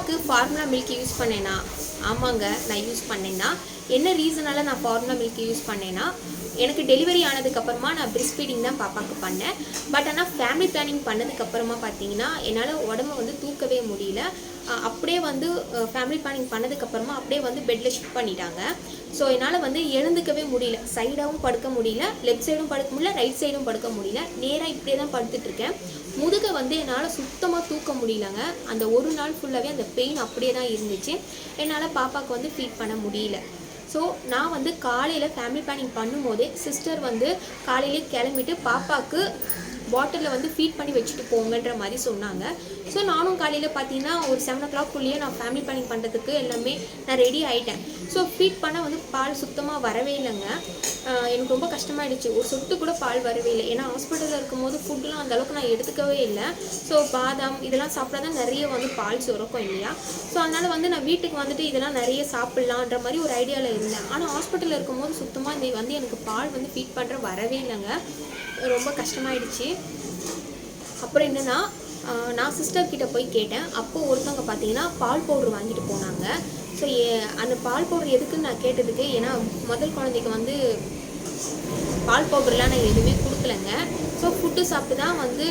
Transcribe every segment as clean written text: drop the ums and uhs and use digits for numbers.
பாப்பாக்கு formula milk use பண்ணேனா? ஆமாங்க, நான் யூஸ் பண்ணேன்னா. என்ன ரீசனால் நான் ஃபார்முலா மில்க் யூஸ் பண்ணேன்னா, எனக்கு டெலிவரி ஆனதுக்கப்புறமா நான் பிரெஸ்ட் ஃபீடிங் தான் பாப்பாவுக்கு பண்ணேன். பட் ஆனால் ஃபேமிலி பிளானிங் பண்ணதுக்கப்புறமா பார்த்தீங்கன்னா என்னால் உடம்ப வந்து தூக்கவே முடியல. அப்படியே வந்து ஃபேமிலி பிளானிங் பண்ணதுக்கப்புறமா அப்படியே வந்து பெட்டில் ஷிஃப்ட் பண்ணிட்டாங்க. ஸோ என்னால் வந்து எழுந்துக்கவே முடியல. சைடாகவும் படுக்க முடியல, லெஃப்ட் சைடும் படுக்க முடியல, ரைட் சைடும் படுக்க முடியல. நேராக இப்படியே தான் படுத்துட்ருக்கேன். முதுகை வந்து என்னால் சுத்தமாக தூக்க முடியலங்க. அந்த ஒரு நாள் ஃபுல்லாகவே அந்த பெயின் அப்படியே தான் இருந்துச்சு. என்னால் பாப்பாவுக்கு வந்து ஃபீட் பண்ண முடியல. ஸோ நான் வந்து காலையில் ஃபேமிலி பிளானிங் பண்ணும்போதே சிஸ்டர் வந்து காலையிலே கிளம்பிட்டு பாப்பாவுக்கு பாட்டிலில் வந்து ஃபீட் பண்ணி வச்சுட்டு போங்கன்ற மாதிரி சொன்னாங்க. ஸோ நானும் காலையில் பார்த்தீங்கன்னா ஒரு 7 o'clock நான் ஃபேமிலி பிளானிங் பண்ணுறதுக்கு எல்லாமே நான் ரெடி ஆகிட்டேன். ஸோ ஃபீட் பண்ண வந்து பால் சுத்தமாக வரவே இல்லைங்க. எனக்கு ரொம்ப கஷ்டமாயிடுச்சு. ஒரு சொட்டு கூட பால் வரவே இல்லை. ஏன்னா ஹாஸ்பிட்டலில் இருக்கும்போது ஃபுட்டுலாம் அந்தளவுக்கு நான் எடுத்துக்கவே இல்லை. ஸோ பாதாம் இதெல்லாம் சாப்பிட்டா தான் நிறைய வந்து பால் சுரக்கும் இல்லையா. ஸோ அதனால் வந்து நான் வீட்டுக்கு வந்துட்டு இதெல்லாம் நிறைய சாப்பிட்லான்ற மாதிரி ஒரு ஐடியாவில் இருந்தேன். ஆனால் ஹாஸ்பிட்டலில் இருக்கும்போது சுத்தமாக இந்த வந்து எனக்கு பால் வந்து ஃபீட் பண்ணுற வரவே இல்லைங்க. ரொம்ப கஷ்டமாயிடுச்சு. அப்புறம் என்னென்னா நான் சிஸ்டர்கிட்ட போய் கேட்டேன். அப்போது ஒருத்தவங்க பார்த்தீங்கன்னா பால் பவுட்ரு வாங்கிட்டு போனாங்க. ஸோ அந்த பால் பவுடர் எதுக்குன்னு நான் கேட்டதுக்கு, ஏன்னா முதல் குழந்தைக்கு வந்து பால் பவுடர்லாம் நான் எதுவுமே கொடுக்கலங்க. ஸோ ஃபுட்டு சாப்பிட்டு தான் வந்து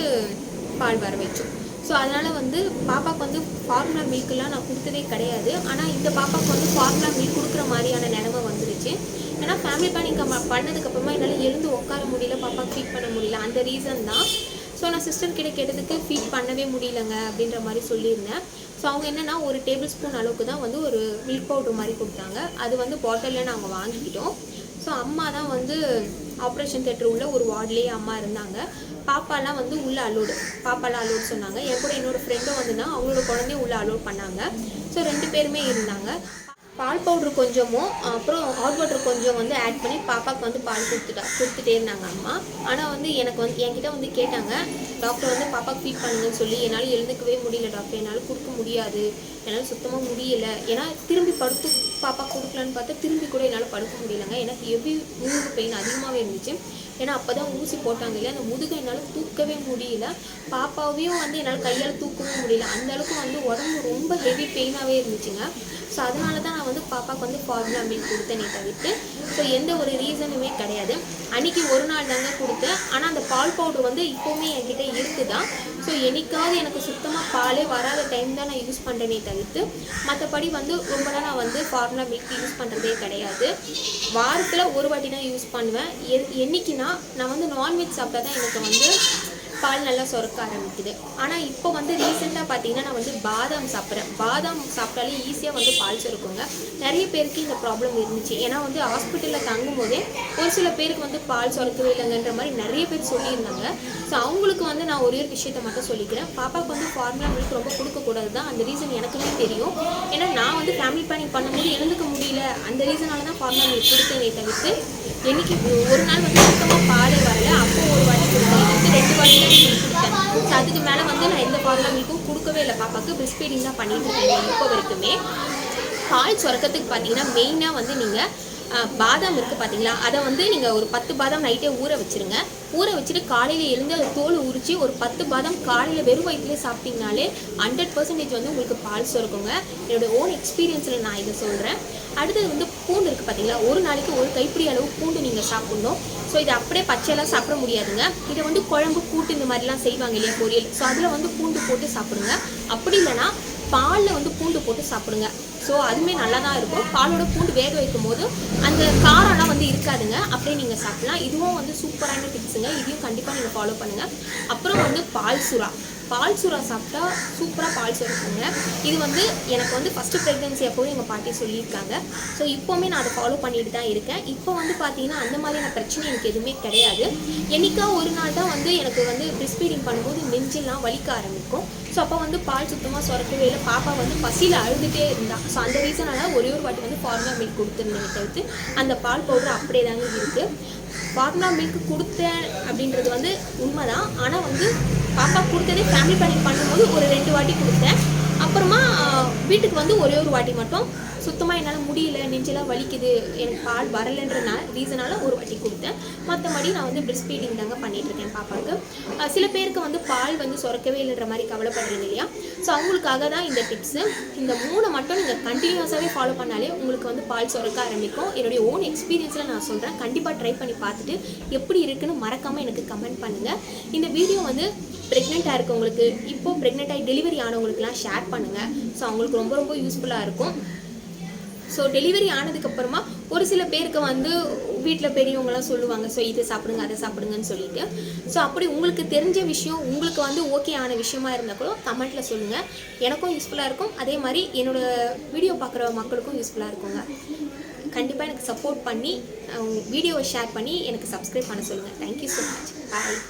பால் வர வச்சோம். ஸோ அதனால் வந்து பாப்பாவுக்கு வந்து ஃபார்முலா மில்க்லாம் நான் கொடுத்ததே கிடையாது. ஆனால் இந்த பாப்பாவுக்கு வந்து ஃபார்முலா மில்க் கொடுக்குற மாதிரியான நிலமை வந்துருச்சு. ஏன்னா ஃபேமிலி பிளானிங் பண்ணதுக்கப்புறமா என்னால் எழுந்து உட்கார முடியல, பாப்பாவுக்கு ஃபீட் பண்ண முடியல. அந்த ரீசன் தான். ஸோ நான் சிஸ்டர் கிட்ட கேட்டதுக்கு ஃபீட் பண்ணவே முடியலங்க அப்படின்ற மாதிரி சொல்லியிருந்தேன். ஸோ அவங்க என்னென்னா ஒரு டேபிள் ஸ்பூன் அளவுக்கு தான் வந்து ஒரு மில்க் பவுட்ரு மாதிரி கொடுத்தாங்க. அது வந்து பாட்டிலில் நாங்கள் வாங்கிக்கிட்டோம். ஸோ அம்மா தான் வந்து ஆப்ரேஷன் தியேட்டர் உள்ள ஒரு வார்ட்லேயே அம்மா இருந்தாங்க. பாப்பாலாம் வந்து உள்ளே பாப்பாலாம் அலோட் சொன்னாங்க. என் கூட என்னோடய ஃப்ரெண்டும் வந்துன்னா அவங்களோட குழந்தையும் உள்ளே அலோட் பண்ணாங்க. ஸோ 2 பேருமே இருந்தாங்க. பால் பவுட்ரு கொஞ்சமும் அப்புறம் ஹாட் வாட்டர் கொஞ்சம் வந்து ஆட் பண்ணி பாப்பாவுக்கு வந்து பால் கொடுத்துட்டே இருந்தாங்க அம்மா. ஆனால் வந்து எனக்கு வந்து என்கிட்ட வந்து கேட்டாங்க, டாக்டர் வந்து பாப்பாவுக்கு ஃபீட் பண்ணுங்கன்னு சொல்லி. என்னால் எழுந்துக்கவே முடியல டாக்டர், என்னால் கொடுக்க முடியாது, என்னால் சுத்தமாக முடியலை. ஏன்னா திரும்பி படுத்து பாப்பா கொடுக்கலான்னு பார்த்தா திரும்பி கூட என்னால் படுக்க முடியலைங்க. எனக்கு ஹெவி முதுகு பெயின் அதிகமாகவே இருந்துச்சு. ஏன்னா அப்போ தான் ஊசி போட்டாங்க இல்லையா, அந்த முதுகை என்னால் தூக்கவே முடியல. பாப்பாவையும் வந்து என்னால் கையால் தூக்கவும் முடியல. அந்தளவுக்கு வந்து உடம்பு ரொம்ப ஹெவி பெயினாகவே இருந்துச்சுங்க. ஸோ அதனால தான் நான் வந்து பாப்பாவுக்கு வந்து ஃபார்முலா மில்க் கொடுத்தேனே தவிர்த்து ஸோ எந்த ஒரு ரீசனுமே கிடையாது. அன்றைக்கி ஒரு நாள் தாங்க கொடுத்தேன். ஆனால் அந்த பால் பவுடர் வந்து இப்போவுமே என்கிட்ட இருக்குது தான். ஸோ என்னைக்காவது எனக்கு சுத்தமாக பாலே வராத டைம் தான் நான் யூஸ் பண்ணுறேனே தவிர்த்து மற்றபடி வந்து ரொம்ப நாள் நான் வந்து ஃபார்முலா மில்க் யூஸ் பண்ணுறதே கிடையாது. வாரத்தில் ஒரு வாட்டி தான் யூஸ் பண்ணுவேன். என்றைக்குன்னா நான் வந்து நான்வெஜ் சாப்பிட்டா தான் எனக்கு வந்து பால் நல்லா சுரக்க ஆரம்பிக்குது. ஆனால் இப்போ வந்து ரீசெண்டாக பார்த்தீங்கன்னா நான் வந்து பாதாம் சாப்பிட்றேன். பாதாம் சாப்பிட்டாலே ஈஸியாக வந்து பால் சுரக்குங்க. நிறைய பேருக்கு இந்த ப்ராப்ளம் இருந்துச்சு. ஏன்னா வந்து ஹாஸ்பிட்டலில் தங்கும் போதே ஒரு சில பேருக்கு வந்து பால் சுரக்கவே இல்லைங்கன்ற மாதிரி நிறைய பேர் சொல்லியிருந்தாங்க. ஸோ அவங்களுக்கு வந்து நான் ஒரே ஒரு விஷயத்த மட்டும் சொல்லிக்கிறேன். பாப்பாவுக்கு வந்து ஃபார்முலா மில்க் ரொம்ப கொடுக்கக்கூடாது தான். அந்த ரீசன் எனக்குமே தெரியும். ஏன்னா நான் வந்து ஃபேமிலி பிளானிங் பண்ணும்போது எழுந்துக்க முடியல, அந்த ரீசனால தான் ஃபார்முலா மில்க் கொடுத்தேனே தவிர்த்து என்றைக்கு ஒரு நாள் வந்து சுத்தமாக பாலே வரல. அப்போ ஒரு வாட்டி கொடுத்தேன், 2 வாட்டி தான் கொடுத்தேன். ஸோ அதுக்கு மேலே வந்து நான் எந்த ஃபார்முலா மில்க்கும் கொடுக்கவே இல்லை. பாப்பாவுக்கு பிரெஸ்ட் ஃபீடிங் தான் பண்ணிட்டு இருக்கேன் இப்போ வரைக்குமே. பால் சுரக்கிறதுக்கு பார்த்தீங்கன்னா மெயினாக வந்து நீங்கள் பாதாம் இருக்குது பார்த்தீங்களா, அதை வந்து நீங்கள் ஒரு 10 பாதாம் நைட்டே ஊற வச்சுருங்க. ஊற வச்சுட்டு காலையில் எழுந்து அதை தோல் உரித்து ஒரு 10 பாதாம் காலையில் வெறும் வயிற்றுலேயே சாப்பிட்டிங்கனாலே 100% வந்து உங்களுக்கு பால் சுரக்குங்க. என்னோடய ஓன் எக்ஸ்பீரியன்ஸில் நான் இதை சொல்கிறேன். அடுத்தது வந்து பூண்டு இருக்குது பார்த்தீங்களா, ஒரு நாளைக்கு ஒரு கைப்பிடி அளவு பூண்டு நீங்கள் சாப்பிட்ணும். ஸோ இதை அப்படியே பச்சையெல்லாம் சாப்பிட முடியாதுங்க. இதை வந்து குழம்பு கூட்டு இந்த மாதிரிலாம் செய்வாங்க இல்லையா, பொரியல். ஸோ அதில் வந்து பூண்டு போட்டு சாப்பிடுங்க. அப்படி இல்லைனா பாலில் வந்து பூண்டு போட்டு சாப்பிடுங்க. ஸோ அதுவுமே நல்லா தான் இருக்கும். பாலோட பூண்டு வேக வைக்கும் போது அந்த காரம்லாம் வந்து இருக்காதுங்க, அப்படியே நீங்கள் சாப்பிட்லாம். இதுவும் வந்து சூப்பரான டிப்ஸுங்க. இதையும் கண்டிப்பாக நீங்கள் ஃபாலோ பண்ணுங்கள். அப்புறம் வந்து பால் சுறா சாப்பிட்டா சூப்பராக பால் சுரக்குங்க. இது வந்து எனக்கு வந்து ஃபஸ்ட்டு ப்ரெக்னென்சி அப்போது எங்கள் பாட்டி சொல்லியிருக்காங்க. ஸோ இப்போவுமே நான் அதை ஃபாலோ பண்ணிட்டு தான் இருக்கேன். இப்போ வந்து பார்த்தீங்கன்னா அந்த மாதிரியான பிரச்சனை எனக்கு எதுவுமே கிடையாது. என்றைக்கா ஒரு நாள் தான் வந்து எனக்கு வந்து பிரெஸ்ட் ஃபீடிங் பண்ணும்போது நெஞ்செல்லாம் வலிக்க ஆரம்பிக்கும். ஸோ அப்போ வந்து பால் சுத்தமாக சுரக்கவே இல்லை. பாப்பா வந்து பசியில் அழுதுகிட்டே இருந்தா. ஸோ அந்த ரீசனால ஒரே ஒரு வாட்டி வந்து ஃபார்முலா மில்க் கொடுத்துருந்தேன் தவிர்த்து அந்த பால் பவுடர் அப்படியே தாங்க இருக்குது. ஃபார்முலா மில்க் கொடுத்தேன் அப்படின்றது வந்து உண்மை தான். ஆனால் வந்து பாப்பா கொடுத்ததே ஃபேமிலி பிளானிங் பண்ணும்போது ஒரு 2 வாட்டி கொடுத்தேன். அப்புறமா வீட்டுக்கு வந்து ஒரே ஒரு வாட்டி மட்டும் சுத்தமாக என்னால் முடியல, நெஞ்செல்லாம் வலிக்குது, எனக்கு பால் வரலைன்ற ரீசனால் ஒரு வாட்டி கொடுத்தேன். மற்றபடி நான் வந்து பிரெஸ்ட் ஃபீடிங் தாங்க பண்ணிகிட்ருக்கேன் பாப்பாவுக்கு. சில பேருக்கு வந்து பால் வந்து சுரக்கவே இல்லைன்ற மாதிரி கவலைப்படுறீங்க இல்லையா? ஸோ அவங்களுக்காக தான் இந்த டிப்ஸு. இந்த 3 மட்டும் நீங்கள் கண்டினியூஸாகவே ஃபாலோ பண்ணாலே உங்களுக்கு வந்து பால் சுரக்க ஆரம்பிக்கும். என்னுடைய ஓன் எக்ஸ்பீரியன்ஸில் நான் சொல்கிறேன். கண்டிப்பாக ட்ரை பண்ணி பார்த்துட்டு எப்படி இருக்குன்னு மறக்காமல் எனக்கு கமெண்ட் பண்ணுங்கள். இந்த வீடியோ வந்து ப்ரெக்னெண்ட்டாக இருக்கவங்களுக்கு, இப்போது ப்ரெக்னென்ட் ஆகி டெலிவரி ஆனவங்களுக்குலாம் ஷேர் பண்ணுங்கள். ஸோ அவங்களுக்கு ரொம்ப ரொம்ப யூஸ்ஃபுல்லாக இருக்கும். ஸோ டெலிவரி ஆனதுக்கப்புறமா ஒரு சில பேருக்கு வந்து வீட்டில் பெரியவங்களாம் சொல்லுவாங்க, ஸோ இது சாப்பிடுங்க அதை சாப்பிடுங்கன்னு சொல்லிட்டு. ஸோ அப்படி உங்களுக்கு தெரிஞ்ச விஷயம், உங்களுக்கு வந்து ஓகே ஆன விஷயமா இருந்தால் கூட கமெண்ட்டில் சொல்லுங்கள். எனக்கும் யூஸ்ஃபுல்லாக இருக்கும், அதே மாதிரி என்னோடய வீடியோ பார்க்குற மக்களுக்கும் யூஸ்ஃபுல்லாக இருக்குங்க. கண்டிப்பாக எனக்கு சப்போர்ட் பண்ணி வீடியோவை ஷேர் பண்ணி எனக்கு சப்ஸ்கிரைப் பண்ண சொல்லுங்கள். Thank you so much. பாய்.